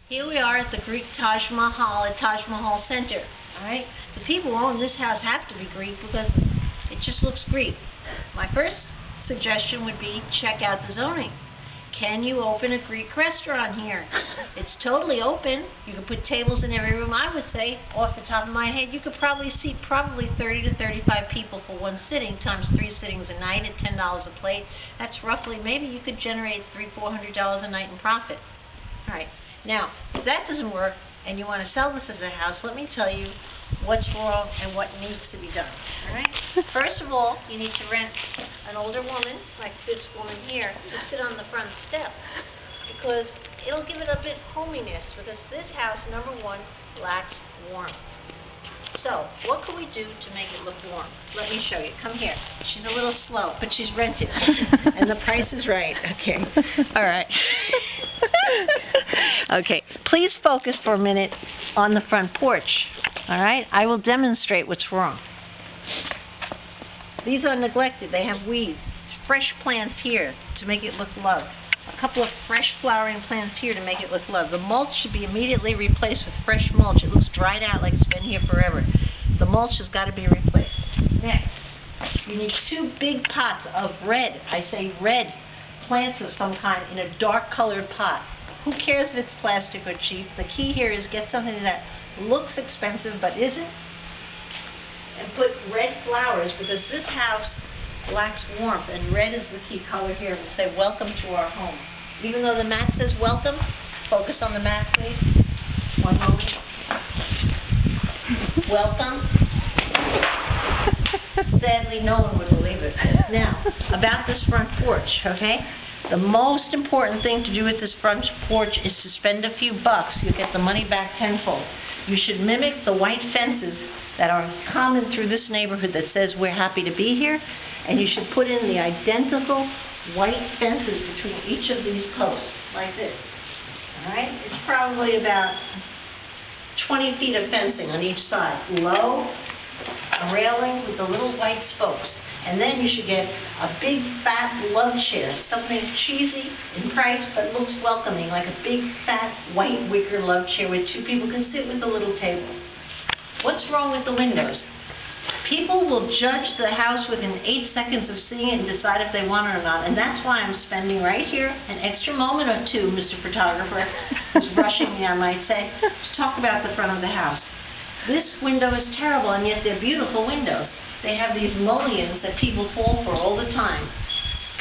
Here we are at the Greek Taj Mahal at Taj Mahal Center. Alright? The people who own this house have to be Greek because it just looks Greek. My first suggestion would be check out the zoning. Can you open a Greek restaurant here? It's totally open. You can put tables in every room. I would say, off the top of my head, you could probably seat 30 to 35 people for one sitting, times 3 sittings a night at $10 a plate. That's roughly, maybe you could generate $300-400 a night in profit. Alright. Now, if that doesn't work, and you want to sell this as a house, let me tell you what's wrong and what needs to be done. Alright? First of all, you need to rent an older woman, like this woman here, to sit on the front step, because it'll give it a bit hominess, because this house, number one, lacks warmth. So, what can we do to make it look warm? Let me show you. Come here. She's a little slow, but she's rented, and the price is right. Okay. All right. Okay. Please focus for a minute on the front porch. All right? I will demonstrate what's wrong. These are neglected. They have weeds. Fresh plants here to make it look lush. A couple of fresh flowering plants here to make it look lush. The mulch should be immediately replaced with fresh mulch. It looks dried out like it's been here forever. The mulch has got to be replaced. Next, you need 2 big pots of red, I say red, plants of some kind in a dark colored pot. Who cares if it's plastic or cheap? The key here is get something that looks expensive but isn't. And put red flowers, because this house lacks warmth, and red is the key color here. We'll say, welcome to our home. Even though the mat says welcome, focus on the mat, please. One moment. Welcome. Sadly, no one would believe it. Now, about this front porch, okay? The most important thing to do with this front porch is to spend a few bucks. You'll get the money back tenfold. You should mimic the white fences that are common through this neighborhood that says we're happy to be here, and you should put in the identical white fences between each of these posts, like this. Alright? It's probably about 20 feet of fencing on each side. Low, a railing with the little white spokes. And then you should get a big fat love chair, something cheesy in price but looks welcoming, like a big fat white wicker love chair where 2 people can sit with a little table. What's wrong with the windows? People will judge the house within 8 seconds of seeing it and decide if they want it or not. And that's why I'm spending right here an extra moment or 2, Mr. Photographer, who's rushing me, I might say, to talk about the front of the house. This window is terrible, and yet they're beautiful windows. They have these mullions that people fall for all the time.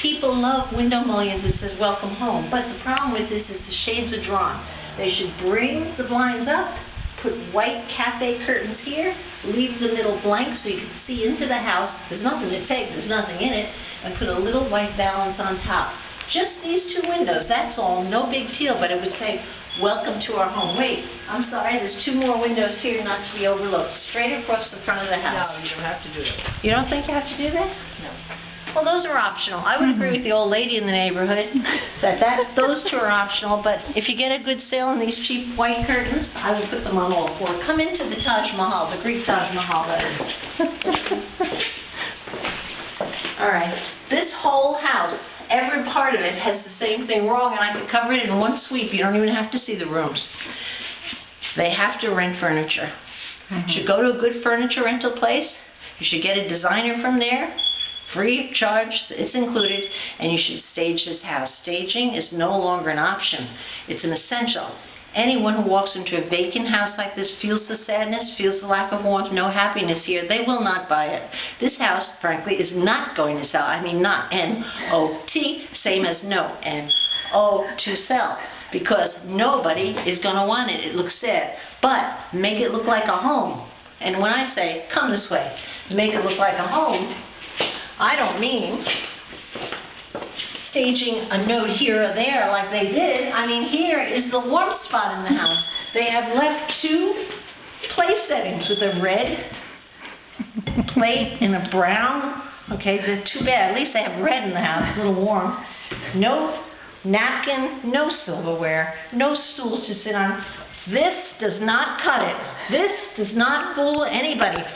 People love window mullions that says welcome home. But the problem with this is the shades are drawn. They should bring the blinds up, put white cafe curtains here, leave the middle blank so you can see into the house. There's nothing to take, there's nothing in it, and put a little white valance on top. Just these 2 windows, that's all, no big deal, but it would say, welcome to our home. Wait, I'm sorry, there's 2 more windows here not to be overlooked, straight across the front of the house. No, you don't have to do that. You don't think you have to do that? No. Well, those are optional. I would agree with the old lady in the neighborhood that those 2 are optional, but if you get a good sale on these cheap white curtains, I would put them on all 4. Come into the Taj Mahal, the Greek Taj Mahal, that is. All right, this whole house, every part of it has the same thing wrong, and I could cover it in one sweep. You don't even have to see the rooms. They have to rent furniture. You should go to a good furniture rental place. You should get a designer from there. Free of charge, it's included, and you should stage this house. Staging is no longer an option. It's an essential. Anyone who walks into a vacant house like this feels the sadness, feels the lack of warmth, no happiness here. They will not buy it. This house, frankly, is not going to sell. I mean not N-O-T, same as no, N-O to sell. Because nobody is going to want it. It looks sad. But make it look like a home. And when I say, come this way, make it look like a home, I don't mean staging a note here or there like they did. I mean, here is the warm spot in the house. They have left 2 place settings with a red plate and a brown. Okay, they're too bad. At least they have red in the house, a little warm. No napkin, no silverware, no stools to sit on. This does not cut it. This does not fool anybody.